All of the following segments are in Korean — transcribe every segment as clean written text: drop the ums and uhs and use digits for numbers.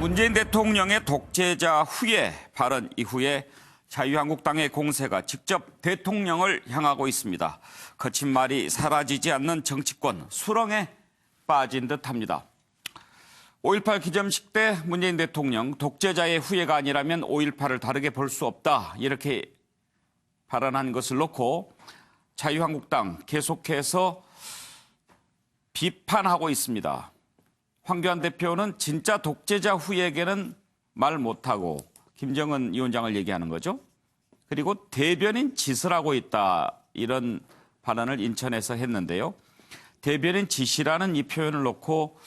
문재인 대통령의 독재자 후예 발언 이후에 자유한국당의 공세가 직접 대통령을 향하고 있습니다. 거친 말이 사라지지 않는 정치권 수렁에 빠진 듯합니다. 5.18 기념식 때 문재인 대통령 독재자의 후예가 아니라면 5.18을 다르게 볼 수 없다 이렇게 발언한 것을 놓고 자유한국당 계속해서 비판하고 있습니다. 황교안 대표는 진짜 독재자 후예에게는 말 못하고 김정은 위원장을 얘기하는 거죠. 그리고 대변인 짓을 하고 있다 이런 발언을 인천에서 했는데요. 대변인 짓이라는 이 표현을 놓고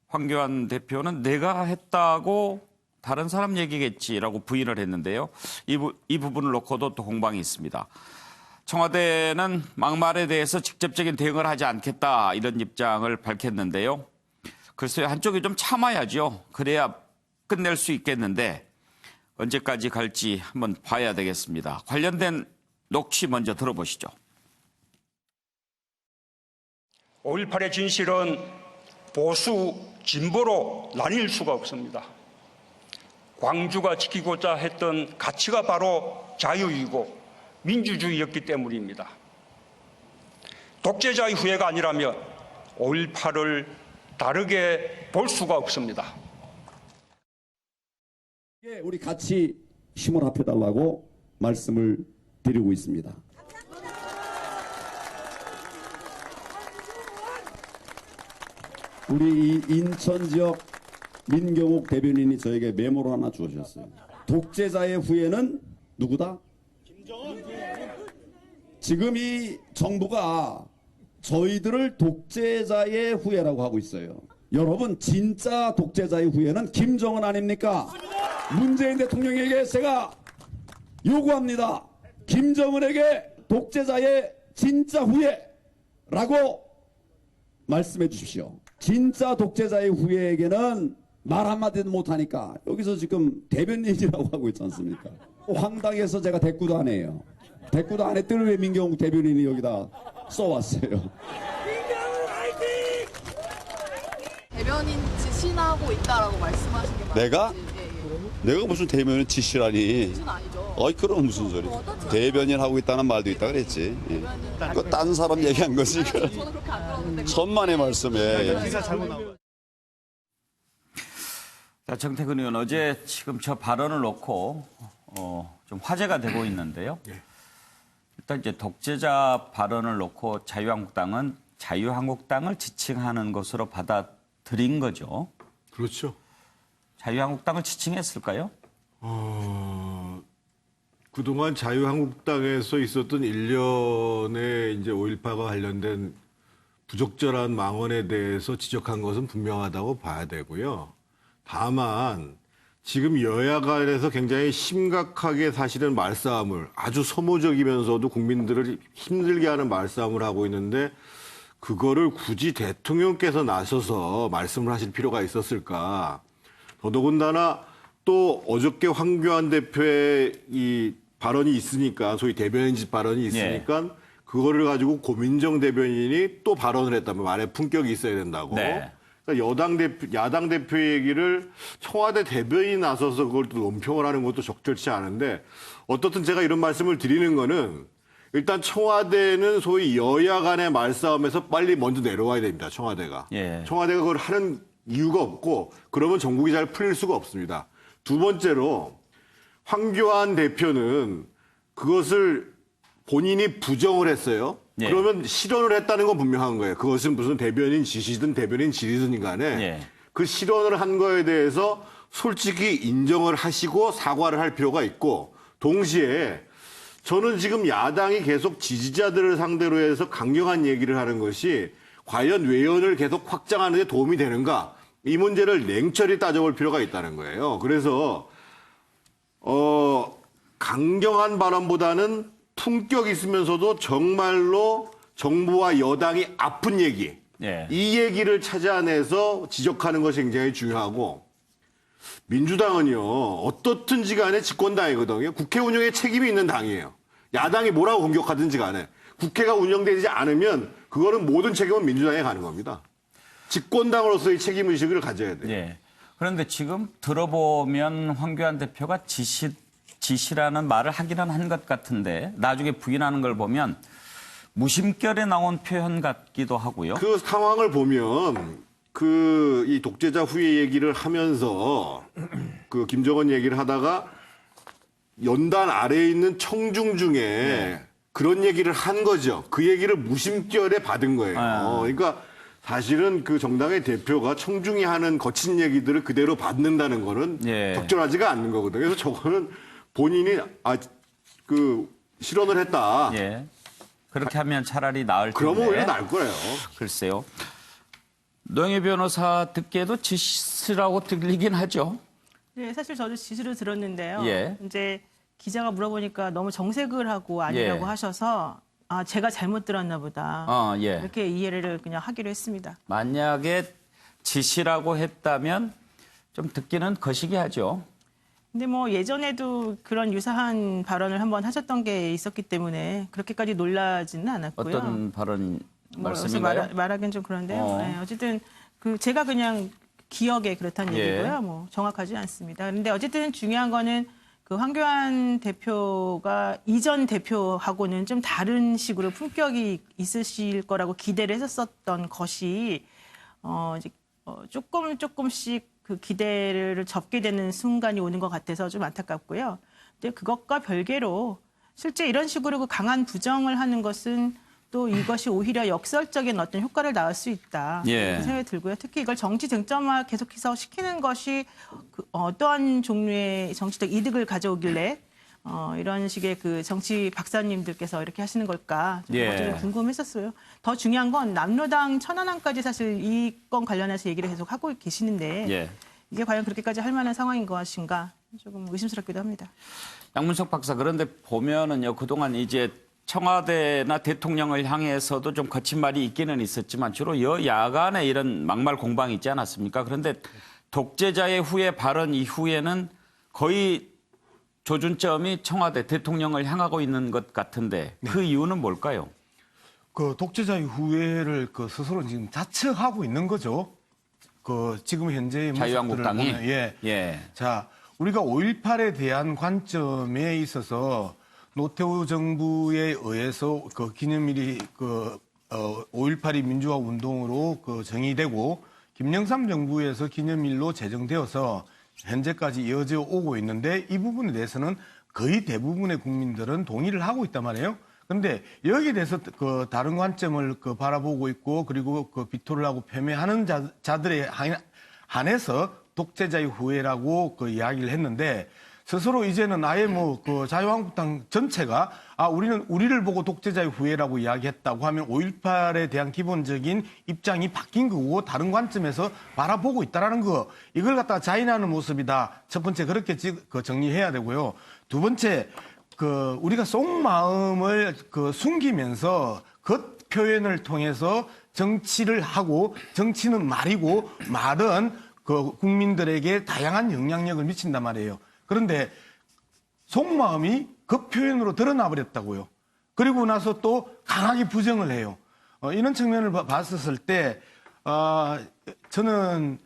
황교안 대표는 내가 했다고 다른 사람 얘기겠지라고 부인을 했는데요. 이 부분을 놓고도 또 공방이 있습니다. 청와대는 막말에 대해서 직접적인 대응을 하지 않겠다 이런 입장을 밝혔는데요. 글쎄요, 한쪽이 좀 참아야죠. 그래야 끝낼 수 있겠는데 언제까지 갈지 한번 봐야 되겠습니다. 관련된 녹취 먼저 들어보시죠. 5.18의 진실은 보수, 진보로 나뉠 수가 없습니다. 광주가 지키고자 했던 가치가 바로 자유이고 민주주의였기 때문입니다. 독재자의 후예가 아니라면 5.18을 다르게 볼 수가 없습니다. 우리 같이 힘을 합해달라고 말씀을 드리고 있습니다. 우리 이 인천 지역 민경욱 대변인이 저에게 메모를 하나 주셨어요. 독재자의 후예는 누구다? 김정은. 지금 이 정부가 저희들을 독재자의 후예라고 하고 있어요. 여러분, 진짜 독재자의 후예는 김정은 아닙니까? 문재인 대통령에게 제가 요구합니다. 김정은에게 독재자의 진짜 후예라고 말씀해 주십시오. 진짜 독재자의 후예에게는 말 한마디도 못하니까 여기서 지금 대변인이라고 하고 있지 않습니까? 황당해서 제가 대꾸도 안 해요. 대꾸도 안 했더니 왜 민경욱 대변인이 여기다 써왔어요. 대변인 지시하고 있다라고 말씀하신 게 맞는지. 내가? 내가 무슨 대변인 지시라니. 그건 아니죠. 어이 그럼 무슨 소리. 대변인 하고 있다는 말도 있다 그랬지. 예. 그거 딴 사람 얘기한 거지. 저는 그렇게 안 들었는데. 천만의 말씀에. 기사 잘못 나온. 자, 정태근 의원 어제 지금 저 발언을 놓고 좀 화제가 되고 있는데요. 일단 이제 독재자 발언을 놓고 자유한국당은 자유한국당을 지칭하는 것으로 받아들인 거죠. 그렇죠. 자유한국당을 지칭했을까요? 그동안 자유한국당에서 있었던 일련의 이제 5.18과 관련된 부적절한 망언에 대해서 지적한 것은 분명하다고 봐야 되고요. 다만 지금 여야 간에서 굉장히 심각하게 사실은 말싸움을 아주 소모적이면서도 국민들을 힘들게 하는 말싸움을 하고 있는데 그거를 굳이 대통령께서 나서서 말씀을 하실 필요가 있었을까? 더더군다나 또 어저께 황교안 대표의 이 발언이 있으니까 소위 대변인집 발언이 있으니까 그거를 가지고 고민정 대변인이 또 발언을 했다면 말에 품격이 있어야 된다고. 네. 그러니까 야당 대표 얘기를 청와대 대변인이 나서서 그걸 또 논평을 하는 것도 적절치 않은데 어떻든 제가 이런 말씀을 드리는 거는 일단 청와대는 소위 여야 간의 말싸움에서 빨리 먼저 내려와야 됩니다. 청와대가. 예. 청와대가 그걸 하는 이유가 없고 그러면 전국이 잘 풀릴 수가 없습니다. 두 번째로 황교안 대표는 그것을 본인이 부정을 했어요. 예. 그러면 실언을 했다는 건 분명한 거예요. 그것은 무슨 대변인 지시든 대변인 질의든 간에 예. 그 실언을 한 거에 대해서 솔직히 인정을 하시고 사과를 할 필요가 있고 동시에 저는 지금 야당이 계속 지지자들을 상대로 해서 강경한 얘기를 하는 것이 과연 외연을 계속 확장하는 데 도움이 되는가? 이 문제를 냉철히 따져볼 필요가 있다는 거예요. 그래서 강경한 발언보다는 품격 있으면서도 정말로 정부와 여당이 아픈 얘기, 이 얘기를 찾아내서 지적하는 것이 굉장히 중요하고 민주당은요, 어떻든지 간에 집권당이거든요. 국회 운영에 책임이 있는 당이에요. 야당이 뭐라고 공격하든지 간에 국회가 운영되지 않으면 그거는 모든 책임은 민주당에 가는 겁니다. 집권당으로서의 책임의식을 가져야 돼요. 예. 그런데 지금 들어보면 황교안 대표가 지시라는 말을 하기는 한 것 같은데 나중에 부인하는 걸 보면 무심결에 나온 표현 같기도 하고요. 그 상황을 보면 이 독재자 후예 얘기를 하면서 그 김정은 얘기를 하다가 연단 아래에 있는 청중 중에 그런 얘기를 한 거죠. 그 얘기를 무심결에 받은 거예요. 그러니까 사실은 그 정당의 대표가 청중이 하는 거친 얘기들을 그대로 받는다는 거는 예. 적절하지가 않는 거거든요. 그래서 저거는 본인이 실언을 했다. 예. 그렇게 하면 차라리 나을 텐데. 그러면 오히려 나을 거예요. 글쎄요. 노영희 변호사 듣기에도 지시라고 들리긴 하죠. 네, 사실 저도 지시를 들었는데요. 예. 이제 기자가 물어보니까 너무 정색을 하고 아니라고 예. 하셔서 제가 잘못 들었나 보다. 예. 이렇게 이해를 그냥 하기로 했습니다. 만약에 지시라고 했다면 좀 듣기는 거시기 하죠. 근데 뭐 예전에도 그런 유사한 발언을 한번 하셨던 게 있었기 때문에 그렇게까지 놀라지는 않았고요. 어떤 발언 뭐 여기서 말씀인가요? 말하기는 좀 그런데요. 어. 네, 어쨌든 제가 그냥 기억에 그렇다는 예. 얘기고요. 뭐 정확하지 않습니다. 그런데 어쨌든 중요한 거는 그 황교안 대표가 이전 대표하고는 좀 다른 식으로 품격이 있으실 거라고 기대를 했었던 것이 이제 조금씩 그 기대를 접게 되는 순간이 오는 것 같아서 좀 안타깝고요. 근데 그것과 별개로 실제 이런 식으로 그 강한 부정을 하는 것은 또 이것이 오히려 역설적인 어떤 효과를 낳을 수 있다. 예. 그런 생각이 들고요. 특히 이걸 정치 쟁점화 계속해서 시키는 것이 어떠한 종류의 정치적 이득을 가져오길래 이런 식의 그 정치 박사님들께서 이렇게 하시는 걸까 좀 예. 좀 궁금했었어요. 더 중요한 건 남로당 천안함까지 사실 이 건 관련해서 얘기를 계속 하고 계시는데 예. 이게 과연 그렇게까지 할 만한 상황인 것인가 조금 의심스럽기도 합니다. 양문석 박사, 그런데 보면은요, 그동안 이제 청와대나 대통령을 향해서도 좀 거친 말이 있기는 있었지만 주로 여야 간에 이런 막말 공방이 있지 않았습니까? 그런데 독재자의 후예 발언 이후에는 거의 조준점이 청와대 대통령을 향하고 있는 것 같은데 그 이유는 뭘까요? 그 독재자의 후예를 스스로 지금 자처하고 있는 거죠. 지금 현재의 모습들을 자유한국당이? 보면, 예. 예. 자, 우리가 5.18에 대한 관점에 있어서 노태우 정부에 의해서 그 기념일이 5.18이 민주화 운동으로 정의되고 김영삼 정부에서 기념일로 제정되어서 현재까지 이어져 오고 있는데 이 부분에 대해서는 거의 대부분의 국민들은 동의를 하고 있단 말이에요. 그런데 여기에 대해서 다른 관점을 바라보고 있고 그리고 비토를 하고 폄훼하는 자들에 한해서 독재자의 후예라고 이야기를 했는데 스스로 이제는 아예 자유한국당 전체가 우리를 보고 독재자의 후예라고 이야기했다고 하면 5.18에 대한 기본적인 입장이 바뀐 거고 다른 관점에서 바라보고 있다라는 거 이걸 갖다가 자인하는 모습이다. 첫 번째 그렇게 정리해야 되고요. 두 번째 우리가 속마음을 숨기면서 겉 표현을 통해서 정치를 하고 정치는 말이고 말은 국민들에게 다양한 영향력을 미친단 말이에요. 그런데 속마음이 그 표현으로 드러나 버렸다고요. 그리고 나서 또 강하게 부정을 해요. 이런 측면을 봤었을 때 저는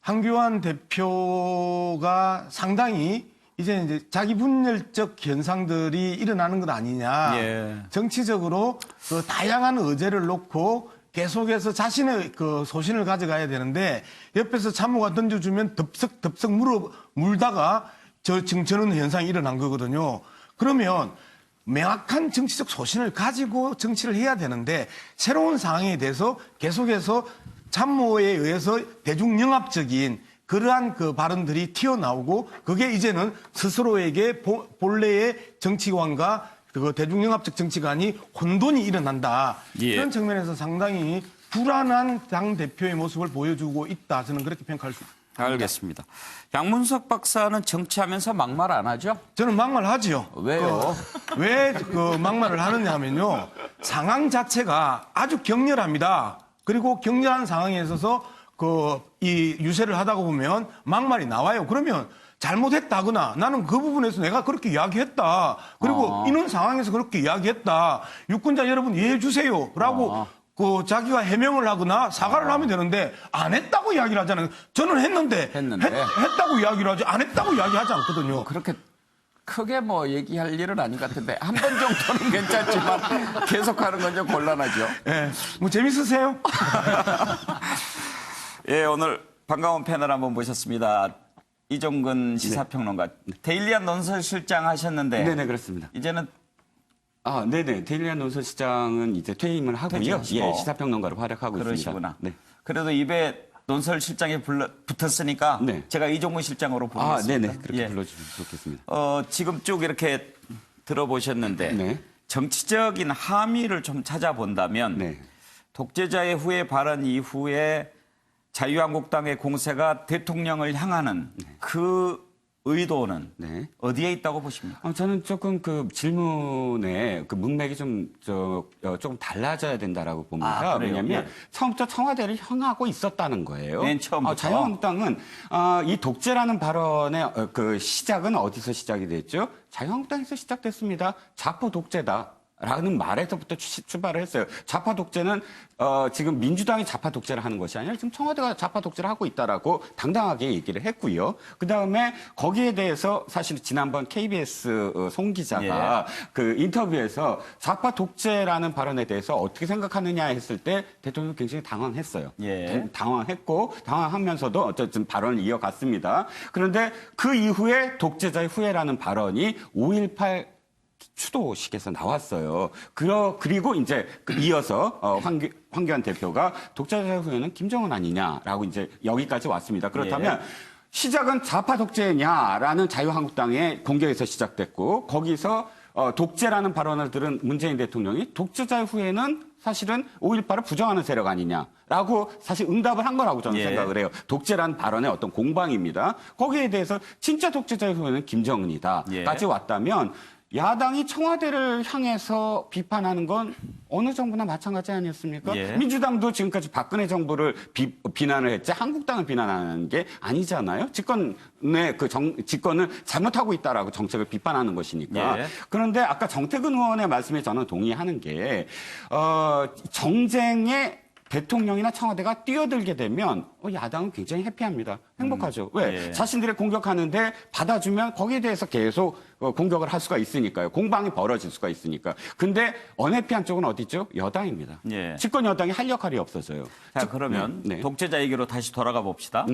황교안 대표가 상당히 이제 자기 분열적 현상들이 일어나는 것 아니냐. 예. 정치적으로 다양한 의제를 놓고 계속해서 자신의 소신을 가져가야 되는데 옆에서 참모가 던져주면 덥석 물다가 저는 현상이 일어난 거거든요. 그러면 명확한 정치적 소신을 가지고 정치를 해야 되는데 새로운 상황에 대해서 계속해서 참모에 의해서 대중영합적인 그러한 발언들이 튀어나오고 그게 이제는 스스로에게 본래의 정치관과 대중영합적 정치관이 혼돈이 일어난다. 예. 이런 측면에서 상당히 불안한 당대표의 모습을 보여주고 있다. 저는 그렇게 평가할 수 있습니다. 알겠습니다. 양문석 박사는 정치하면서 막말 안 하죠? 저는 막말하지요. 왜요? 왜 막말을 하느냐 하면요. 상황 자체가 아주 격렬합니다. 그리고 격렬한 상황에 있어서 이 유세를 하다가 보면 막말이 나와요. 그러면 잘못했다거나 나는 그 부분에서 내가 그렇게 이야기했다. 그리고 이런 상황에서 그렇게 이야기했다. 유권자 여러분 이해해 주세요. 라고 그 자기가 해명을 하거나 사과를 하면 되는데 안 했다고 이야기를 하잖아요. 저는 했는데 했다고 이야기를 하지 안 했다고 이야기하지 않거든요. 그렇게 크게 뭐 얘기할 일은 아닌 것 같은데 한 번 정도는 괜찮지만 계속하는 건 좀 곤란하죠. 예, 뭐 재밌으세요? 예, 오늘 반가운 패널 한번 모셨습니다. 이종근 시사평론가, 데일리한 논설실장 하셨는데 네네, 그렇습니다. 이제는 네네. 데일리한 논설실장은 이제 퇴임을 하고요. 퇴임하시고. 예, 시사평론가로 활약하고 그러시구나. 있습니다. 네. 그래도 입에 논설실장이 붙었으니까 네. 제가 이종근 실장으로 부르겠습니다. 네네. 그렇게 예. 불러주시면 좋겠습니다. 지금 쭉 이렇게 들어보셨는데 네. 정치적인 함의를 좀 찾아본다면 네. 독재자의 후에 발언 이후에 자유한국당의 공세가 대통령을 향하는 그 의도는 네. 어디에 있다고 보십니까? 저는 조금 그 질문의 그 문맥이 조금 달라져야 된다라고 봅니다. 그래요? 왜냐하면 예. 처음부터 청와대를 향하고 있었다는 거예요. 맨 처음부터. 자유한국당은 이 독재라는 발언의 그 시작은 어디서 시작이 됐죠? 자유한국당에서 시작됐습니다. 좌파 독재다. 라는 말에서부터 출발을 했어요. 좌파 독재는 지금 민주당이 좌파 독재를 하는 것이 아니라 지금 청와대가 좌파 독재를 하고 있다라고 당당하게 얘기를 했고요. 그다음에 거기에 대해서 사실 지난번 KBS 송 기자가 그 인터뷰에서 좌파 독재라는 발언에 대해서 어떻게 생각하느냐 했을 때 대통령이 굉장히 당황했어요. 당황했고 당황하면서도 어쨌든 발언을 이어갔습니다. 그런데 그 이후에 독재자의 후예라는 발언이 5.18 추도식에서 나왔어요. 그리고 이제 이어서 황교안 대표가 독재자의 후예는 김정은 아니냐라고 이제 여기까지 왔습니다. 그렇다면 시작은 좌파 독재냐라는 자유한국당의 공격에서 시작됐고 거기서 독재라는 발언을 들은 문재인 대통령이 독재자의 후예는 사실은 5.18을 부정하는 세력 아니냐라고 사실 응답을 한 거라고 저는 생각을 해요. 독재라는 발언의 어떤 공방입니다. 거기에 대해서 진짜 독재자의 후예는 김정은이다까지 왔다면 야당이 청와대를 향해서 비판하는 건 어느 정부나 마찬가지 아니었습니까? 민주당도 지금까지 박근혜 정부를 비난을 했지 한국당을 비난하는 게 아니잖아요. 집권을 잘못하고 있다라고 정책을 비판하는 것이니까. 그런데 아까 정태근 의원의 말씀에 저는 동의하는 게 정쟁에 대통령이나 청와대가 뛰어들게 되면 야당은 굉장히 해피합니다. 행복하죠. 왜? 자신들이 공격하는데 받아주면 거기에 대해서 계속 공격을 할 수가 있으니까요. 공방이 벌어질 수가 있으니까. 근데 언해피한 쪽은 어디죠? 여당입니다. 집권 여당이 할 역할이 없어져요. 자, 그러면 독재자 얘기로 다시 돌아가 봅시다.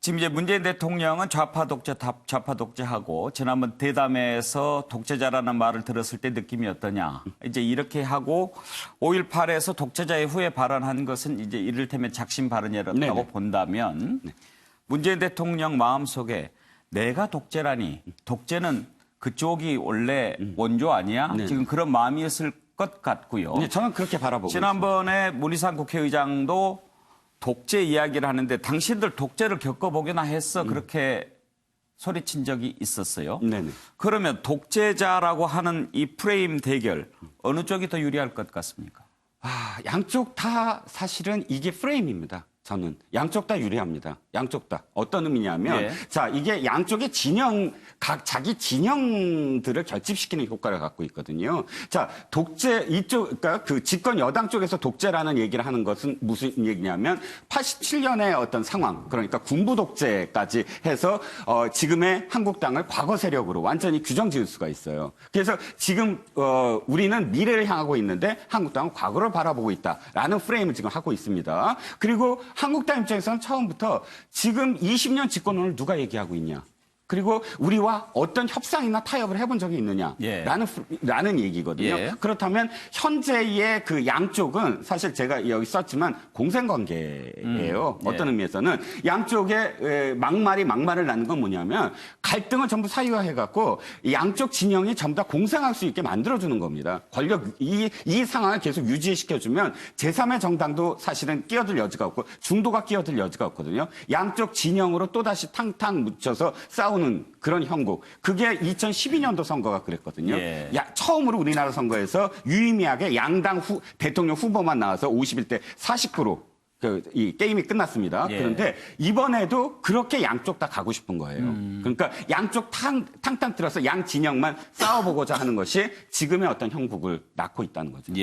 지금 이제 문재인 대통령은 좌파 독재하고 지난번 대담회에서 독재자라는 말을 들었을 때 느낌이 어떠냐. 이제 이렇게 하고 5.18에서 독재자의 후에 발언한 것은 이제 이를테면 작심 발언이라고 본다면 문재인 대통령 마음속에 내가 독재라니 독재는 그쪽이 원래 원조 아니야? 지금 그런 마음이었을 것 같고요. 저는 그렇게 바라보고 지난번에 문희상 국회의장도 독재 이야기를 하는데 당신들 독재를 겪어보거나 했어 그렇게 소리친 적이 있었어요. 그러면 독재자라고 하는 이 프레임 대결 어느 쪽이 더 유리할 것 같습니까? 양쪽 다 사실은 이게 프레임입니다. 저는 양쪽 다 유리합니다. 양쪽 다. 어떤 의미냐면 자, 이게 양쪽의 각 자기 진영들을 결집시키는 효과를 갖고 있거든요. 자, 독재 그러니까 그 집권 여당 쪽에서 독재라는 얘기를 하는 것은 무슨 얘기냐면 87년의 어떤 상황, 그러니까 군부 독재까지 해서 지금의 한국당을 과거 세력으로 완전히 규정 지을 수가 있어요. 그래서 지금 우리는 미래를 향하고 있는데 한국당은 과거를 바라보고 있다라는 프레임을 지금 하고 있습니다. 그리고 한국당 입장에서는 처음부터 지금 20년 집권론을 누가 얘기하고 있냐. 그리고 우리와 어떤 협상이나 타협을 해본 적이 있느냐라는 얘기거든요. 그렇다면 현재의 그 양쪽은 사실 제가 여기 썼지만 공생관계예요. 어떤 의미에서는 양쪽의 막말을 낳는 건 뭐냐면 갈등을 전부 사유화해갖고 양쪽 진영이 전부 다 공생할 수 있게 만들어주는 겁니다. 이 상황을 계속 유지시켜주면 제3의 정당도 사실은 끼어들 여지가 없고 중도가 끼어들 여지가 없거든요. 양쪽 진영으로 또다시 탕탕 묻혀서 싸우는 그런 형국. 그게 2012년도 선거가 그랬거든요. 처음으로 우리나라 선거에서 유의미하게 양당 대통령 후보만 나와서 51대 49로 이 게임이 끝났습니다. 그런데 이번에도 그렇게 양쪽 다 가고 싶은 거예요. 그러니까 양쪽 탕탕 들어서 양 진영만 싸워보고자 하는 것이 지금의 어떤 형국을 낳고 있다는 거죠.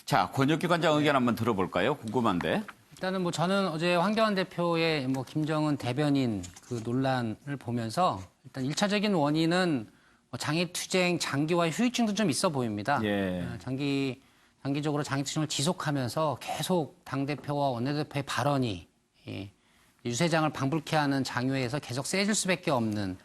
자, 권혁기 관장 의견 한번 들어볼까요? 궁금한데. 일단은 뭐 저는 어제 황교안 대표의 뭐 김정은 대변인 그 논란을 보면서 일단 1차적인 원인은 장애투쟁 장기화 후유증도 좀 있어 보입니다. 예. 장기적으로 장애투쟁을 지속하면서 계속 당대표와 원내대표의 발언이 유세장을 방불케 하는 장외에서 계속 세질 수밖에 없는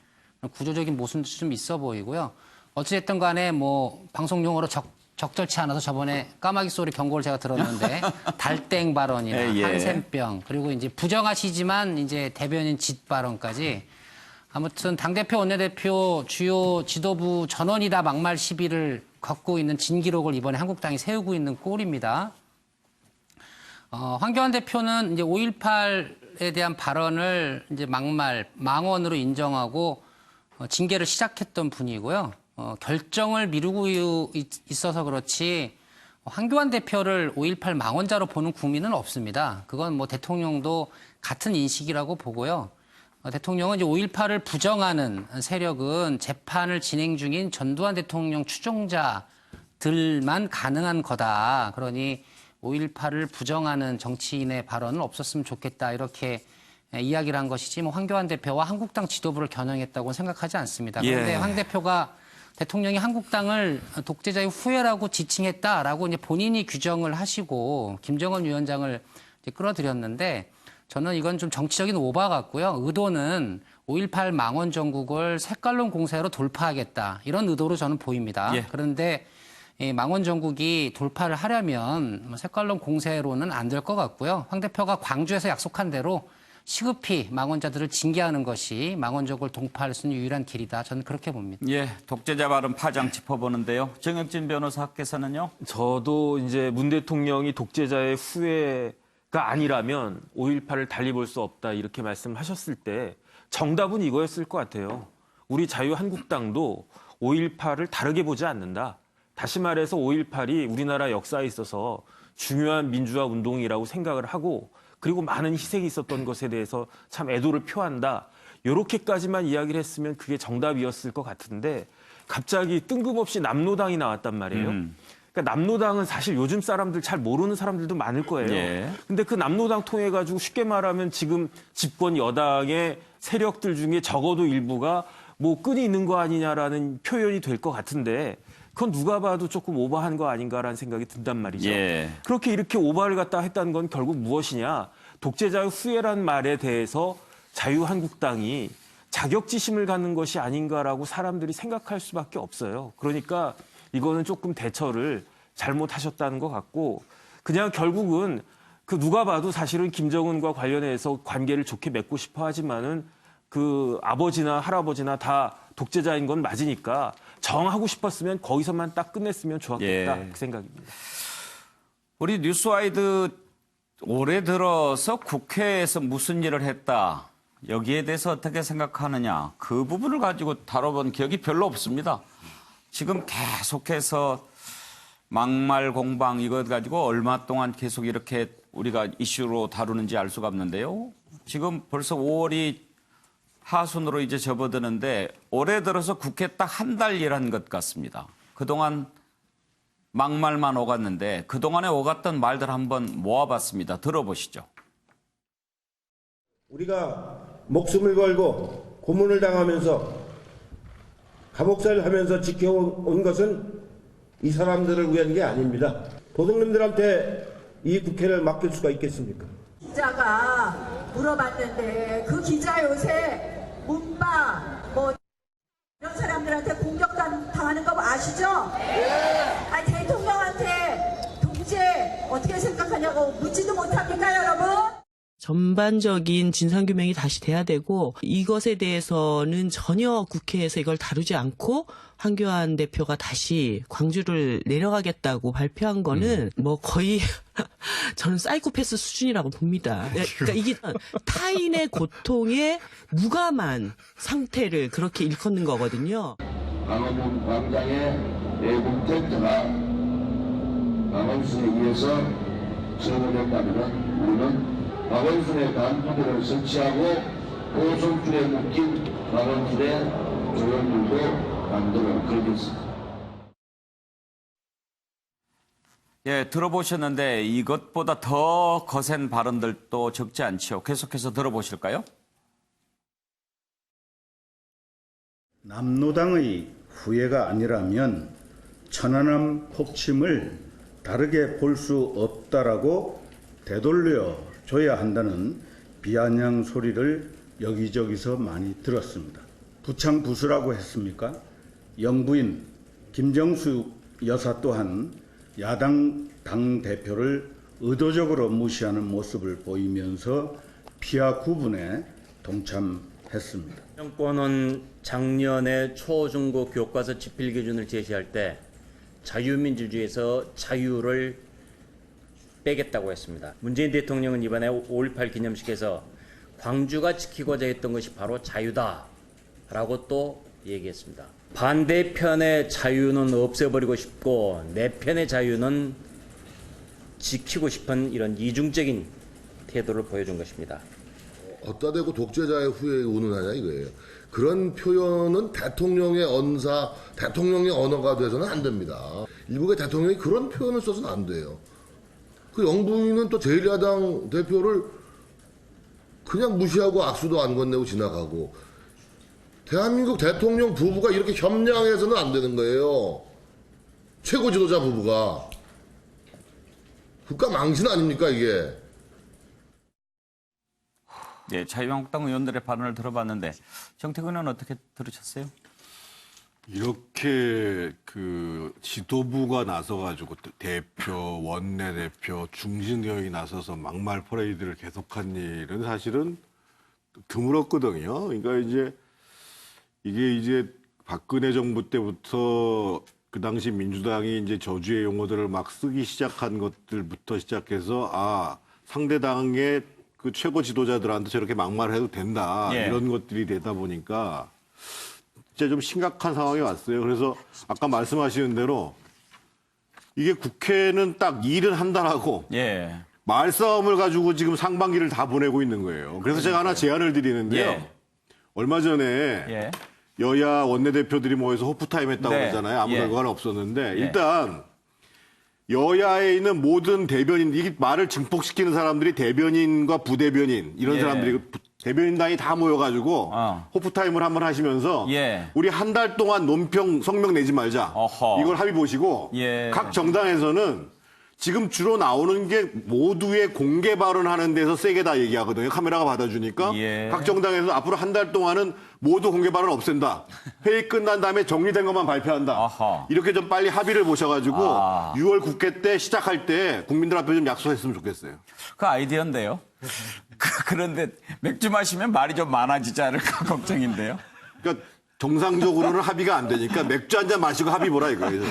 구조적인 모순도 좀 있어 보이고요. 어찌됐든 간에 뭐 방송 용어로 적절치 않아서 저번에 까마귀 소리 경고를 제가 들었는데 달땡 발언이나 예. 한센병 그리고 이제 부정하시지만 이제 대변인 짓 발언까지 아무튼 당대표 원내대표 주요 지도부 전원이 다 막말 시비를 걷고 있는 진기록을 이번에 한국당이 세우고 있는 꼴입니다. 황교안 대표는 이제 5.18에 대한 발언을 이제 망언으로 인정하고 징계를 시작했던 분이고요. 결정을 미루고 있어서 그렇지 황교안 대표를 5.18 망언자로 보는 국민은 없습니다. 그건 뭐 대통령도 같은 인식이라고 보고요. 대통령은 이제 5.18을 부정하는 세력은 재판을 진행 중인 전두환 대통령 추종자들만 가능한 거다. 그러니 5.18을 부정하는 정치인의 발언은 없었으면 좋겠다. 이렇게 이야기를 한 것이지 뭐 황교안 대표와 한국당 지도부를 겨냥했다고 생각하지 않습니다. 그런데 황 대표가 대통령이 한국당을 독재자의 후예라고 지칭했다라고 이제 본인이 규정을 하시고 김정은 위원장을 이제 끌어들였는데 저는 이건 좀 정치적인 오바 같고요. 의도는 5.18 망원 정국을 색깔론 공세로 돌파하겠다. 이런 의도로 저는 보입니다. 예. 그런데 이 망원 정국이 돌파를 하려면 색깔론 공세로는 안 될 것 같고요. 황 대표가 광주에서 약속한 대로 시급히 망원자들을 징계하는 것이 망원적을 동파할 수 있는 유일한 길이다. 저는 그렇게 봅니다. 예, 독재자 발언 파장 짚어보는데요. 정혁진 변호사께서는요? 저도 이제 문 대통령이 독재자의 후예가 아니라면 5.18을 달리 볼 수 없다 이렇게 말씀하셨을 때 정답은 이거였을 것 같아요. 우리 자유한국당도 5.18을 다르게 보지 않는다. 다시 말해서 5.18이 우리나라 역사에 있어서 중요한 민주화 운동이라고 생각을 하고 그리고 많은 희생이 있었던 것에 대해서 참 애도를 표한다. 이렇게까지만 이야기를 했으면 그게 정답이었을 것 같은데 갑자기 뜬금없이 남로당이 나왔단 말이에요. 그러니까 남로당은 사실 요즘 사람들 잘 모르는 사람들도 많을 거예요. 예. 근데 그 남로당 통해 가지고 쉽게 말하면 지금 집권 여당의 세력들 중에 적어도 일부가 뭐 끈이 있는 거 아니냐라는 표현이 될 것 같은데 그건 누가 봐도 조금 오버한 거 아닌가라는 생각이 든단 말이죠. 예. 그렇게 이렇게 오버를 갖다 했다는 건 결국 무엇이냐. 독재자의 후예란 말에 대해서 자유한국당이 자격지심을 갖는 것이 아닌가라고 사람들이 생각할 수밖에 없어요. 그러니까 이거는 조금 대처를 잘못하셨다는 것 같고 그냥 결국은 그 누가 봐도 사실은 김정은과 관련해서 관계를 좋게 맺고 싶어 하지만은 그 아버지나 할아버지나 다 독재자인 건 맞으니까 정하고 싶었으면 거기서만 딱 끝냈으면 좋았겠다. 예. 그 생각입니다. 우리 뉴스와이드 올해 들어서 국회에서 무슨 일을 했다. 여기에 대해서 어떻게 생각하느냐. 그 부분을 가지고 다뤄본 기억이 별로 없습니다. 지금 계속해서 막말 공방 이것 가지고 얼마 동안 계속 이렇게 우리가 이슈로 다루는지 알 수가 없는데요. 지금 벌써 5월이 하순으로 이제 접어드는데 올해 들어서 국회 딱 한 달 일한 것 같습니다. 그동안 막말만 오갔는데 그동안에 오갔던 말들 한번 모아봤습니다. 들어보시죠. 우리가 목숨을 걸고 고문을 당하면서 감옥살이를 하면서 지켜온 것은 이 사람들을 위한 게 아닙니다. 도둑놈들한테 이 국회를 맡길 수가 있겠습니까? 기자가 물어봤는데 그 기자 요새 문바 뭐 이런 사람들한테 공격 당하는 거 아시죠? 아니 대통령한테 독재 어떻게 생각하냐고 묻지도 못합니까 여러분? 전반적인 진상규명이 다시 돼야 되고 이것에 대해서는 전혀 국회에서 이걸 다루지 않고 황교안 대표가 다시 광주를 내려가겠다고 발표한 거는 뭐 거의 저는 사이코패스 수준이라고 봅니다. 그러니까 이게 타인의 고통에 무감한 상태를 그렇게 일컫는 거거든요. 강화문 광장의 내부 텐트가 강원순에 의해서 제거됐다면 우리는 강원순에 단부대를 설치하고 고속줄에 묶인 강원순의 조형물도 만들어 그리겠습니다. 예, 들어보셨는데 이것보다 더 거센 발언들도 적지 않죠. 계속해서 들어보실까요? 남로당의 후예가 아니라면 천안함 폭침을 다르게 볼 수 없다라고 되돌려 줘야 한다는 비아냥 소리를 여기저기서 많이 들었습니다. 부창부수라고 했습니까? 영부인 김정수 여사 또한 야당 당대표를 의도적으로 무시하는 모습을 보이면서 피하 구분에 동참했습니다. 정권은 작년에 초중고 교과서 집필 기준을 제시할 때 자유민주주의에서 자유를 빼겠다고 했습니다. 문재인 대통령은 이번에 5.18 기념식에서 광주가 지키고자 했던 것이 바로 자유다라고 또 얘기했습니다. 반대편의 자유는 없애버리고 싶고 내 편의 자유는 지키고 싶은 이런 이중적인 태도를 보여준 것입니다. 어따 대고 독재자의 후예에 운운하냐 이거예요. 그런 표현은 대통령의 언사, 대통령의 언어가 돼서는 안 됩니다. 일국의 대통령이 그런 표현을 써서는 안 돼요. 그 영부인은 또 제1야당 대표를 그냥 무시하고 악수도 안 건네고 지나가고, 대한민국 대통령 부부가 이렇게 협량해서는 안 되는 거예요. 최고 지도자 부부가. 국가 망신 아닙니까 이게. 네, 자유한국당 의원들의 발언을 들어봤는데 정태근 의원은 어떻게 들으셨어요? 이렇게 그 지도부가 나서가지고 대표, 원내대표, 중진경이 나서서 막말 퍼레이드를 계속한 일은 사실은 드물었거든요. 그러니까 이게 이제 박근혜 정부 때부터 그 당시 민주당이 이제 저주의 용어들을 막 쓰기 시작한 것들부터 시작해서 상대당의 그 최고 지도자들한테 저렇게 막말을 해도 된다. 예. 이런 것들이 되다 보니까 진짜 좀 심각한 상황이 왔어요. 그래서 아까 말씀하시는 대로 이게 국회는 딱 일은 한다라고 말싸움을 가지고 지금 상반기를 다 보내고 있는 거예요. 그래서 제가 하나 제안을 드리는데요. 얼마 전에 여야 원내대표들이 모여서 호프타임 했다고 그러잖아요. 아무 결과는 없었는데 일단 여야에 있는 모든 대변인, 이게 말을 증폭시키는 사람들이 대변인과 부대변인 이런 사람들이 대변인단이 다 모여가지고 호프타임을 한번 하시면서 우리 한 달 동안 논평 성명 내지 말자. 이걸 합의 보시고 각 정당에서는 지금 주로 나오는 게 모두의 공개 발언하는 데서 세게 다 얘기하거든요. 카메라가 받아주니까 각 정당에서 앞으로 한 달 동안은 모두 공개 발언 없앤다. 회의 끝난 다음에 정리된 것만 발표한다. 이렇게 좀 빨리 합의를 보셔가지고 6월 국회 때 시작할 때 국민들 앞에 좀 약속했으면 좋겠어요. 그 아이디어인데요. 그런데 맥주 마시면 말이 좀 많아지지 않을까 걱정인데요. 그러니까 정상적으로는 합의가 안 되니까 맥주 한 잔 마시고 합의 보라 이거예요.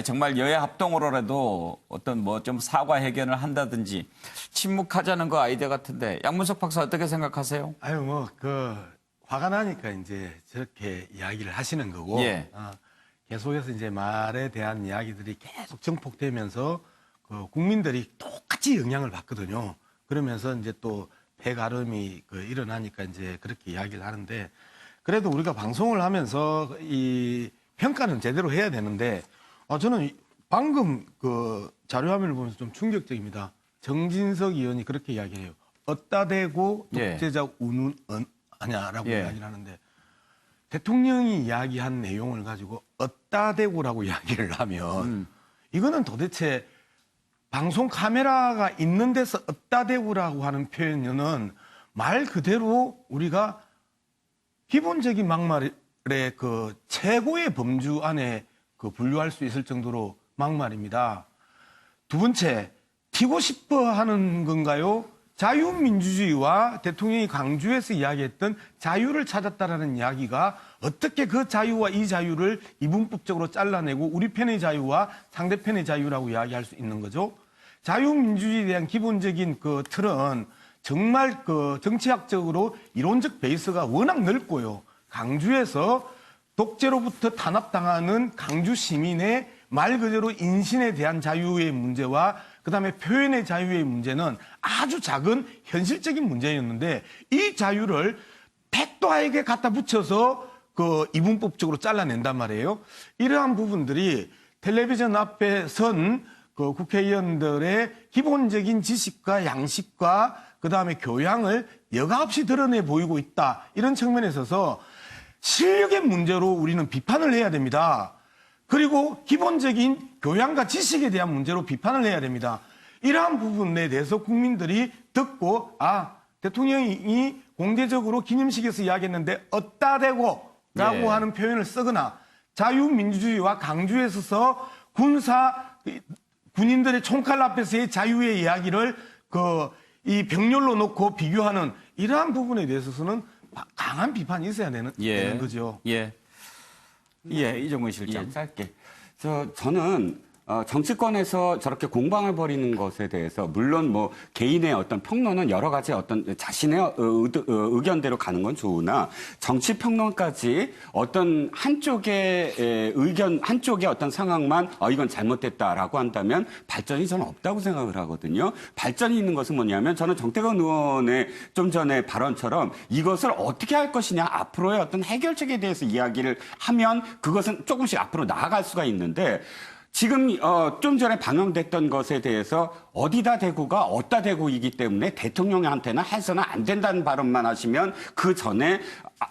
정말 여야 합동으로라도 어떤 뭐 좀 사과 해견을 한다든지 침묵하자는 거 아이디어 같은데 양문석 박사 어떻게 생각하세요? 화가 나니까 이제 저렇게 이야기를 하시는 거고 계속해서 이제 말에 대한 이야기들이 계속 정폭되면서 국민들이 똑같이 영향을 받거든요. 그러면서 이제 또 배가름이 일어나니까 이제 그렇게 이야기를 하는데, 그래도 우리가 방송을 하면서 이 평가는 제대로 해야 되는데 저는 방금 자료화면을 보면서 좀 충격적입니다. 정진석 의원이 그렇게 이야기해요. 어따 대고 독재자 운운 하냐라고 이야기를 하는데, 대통령이 이야기한 내용을 가지고 어따 대고라고 이야기를 하면 이거는 도대체 방송 카메라가 있는 데서 어따 대고라고 하는 표현은 말 그대로 우리가 기본적인 막말의 최고의 범주 안에 분류할 수 있을 정도로 막말입니다. 두 번째, 튀고 싶어 하는 건가요? 자유민주주의와 대통령이 강조해서 이야기했던 자유를 찾았다라는 이야기가 어떻게 그 자유와 이 자유를 이분법적으로 잘라내고 우리 편의 자유와 상대편의 자유라고 이야기할 수 있는 거죠? 자유민주주의에 대한 기본적인 틀은 정말 정치학적으로 이론적 베이스가 워낙 넓고요. 강주에서 독재로부터 탄압당하는 강주 시민의 말 그대로 인신에 대한 자유의 문제와 그다음에 표현의 자유의 문제는 아주 작은 현실적인 문제였는데, 이 자유를 백도하에게 갖다 붙여서 이분법적으로 잘라낸단 말이에요. 이러한 부분들이 텔레비전 앞에 선 그 국회의원들의 기본적인 지식과 양식과 그다음에 교양을 여과 없이 드러내 보이고 있다. 이런 측면에 있어서 실력의 문제로 우리는 비판을 해야 됩니다. 그리고 기본적인 교양과 지식에 대한 문제로 비판을 해야 됩니다. 이러한 부분에 대해서 국민들이 듣고 대통령이 공개적으로 기념식에서 이야기했는데 어따 대고 라고 하는 표현을 쓰거나 자유민주주의와 강주에 있어서 군인들의 총칼 앞에서의 자유의 이야기를 이 병렬로 놓고 비교하는 이러한 부분에 대해서는 강한 비판이 있어야 되는 거죠. 이정근 실장. 짧게. 저는 정치권에서 저렇게 공방을 벌이는 것에 대해서 물론 뭐 개인의 어떤 평론은 여러 가지 어떤 자신의 의견대로 가는 건 좋으나 정치 평론까지 어떤 한쪽의 의견, 한쪽의 어떤 상황만 이건 잘못됐다라고 한다면 발전이 저는 없다고 생각을 하거든요. 발전이 있는 것은 뭐냐면 저는 정태근 의원의 좀 전에 발언처럼 이것을 어떻게 할 것이냐 앞으로의 어떤 해결책에 대해서 이야기를 하면 그것은 조금씩 앞으로 나아갈 수가 있는데 지금 좀 전에 방영됐던 것에 대해서 어디다 대고가 어디다 대고이기 때문에 대통령한테는 해서는 안 된다는 발언만 하시면 그 전에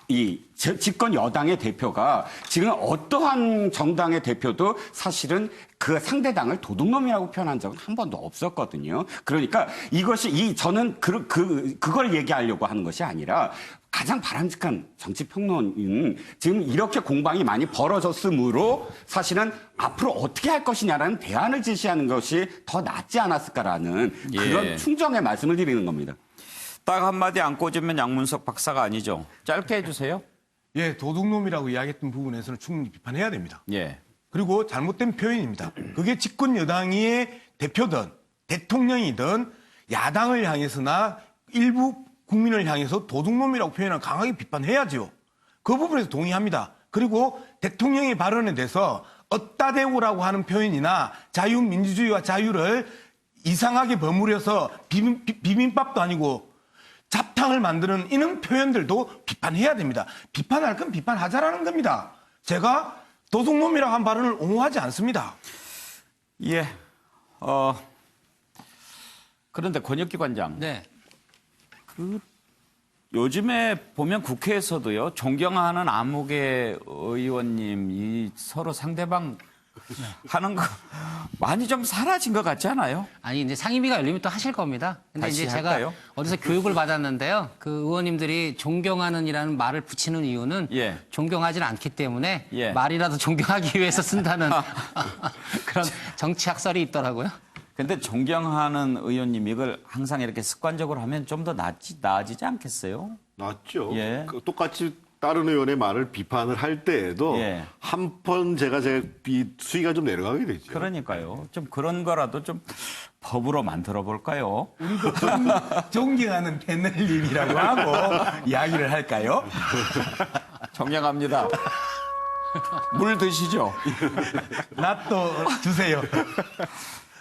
이 집권 여당의 대표가 지금 어떠한 정당의 대표도 사실은 그 상대당을 도둑놈이라고 표현한 적은 한 번도 없었거든요. 그러니까 이것이 저는 그걸 얘기하려고 하는 것이 아니라 가장 바람직한 정치 평론은 지금 이렇게 공방이 많이 벌어졌으므로 사실은 앞으로 어떻게 할 것이냐라는 대안을 제시하는 것이 더 낫지 않았을까라는 그런 충정의 말씀을 드리는 겁니다. 딱 한마디 안 꽂으면 양문석 박사가 아니죠. 짧게 해주세요. 도둑놈이라고 이야기했던 부분에서는 충분히 비판해야 됩니다. 예. 그리고 잘못된 표현입니다. 그게 집권 여당의 대표든 대통령이든 야당을 향해서나 일부 국민을 향해서 도둑놈이라고 표현한 강하게 비판해야죠. 그 부분에서 동의합니다. 그리고 대통령의 발언에 대해서 어따 대고라고 하는 표현이나 자유민주주의와 자유를 이상하게 버무려서 비빔밥도 아니고 잡탕을 만드는 이런 표현들도 비판해야 됩니다. 비판할 건 비판하자라는 겁니다. 제가 도둑놈이라고 한 발언을 옹호하지 않습니다. 그런데 권혁기관장. 요즘에 보면 국회에서도요, 존경하는 아무개 의원님이 서로 상대방 하는 거 많이 좀 사라진 것 같지 않아요? 아니, 이제 상임위가 열리면 또 하실 겁니다. 근데 다시 이제 할까요? 제가 어디서 교육을 받았는데요. 그 의원님들이 존경하는이라는 말을 붙이는 이유는 존경하지는 않기 때문에 말이라도 존경하기 위해서 쓴다는 그런 정치 학설이 있더라고요. 근데 존경하는 의원님 이걸 항상 이렇게 습관적으로 하면 좀 더 나아지지 않겠어요? 낫죠. 똑같이 다른 의원의 말을 비판을 할 때에도 한 번 제가 수위가 좀 내려가게 되죠. 그러니까요. 좀 그런 거라도 좀 법으로 만들어 볼까요? 우리도 존경하는 패널님이라고 하고 이야기를 할까요? 존경합니다. 물 드시죠? 낫또 주세요.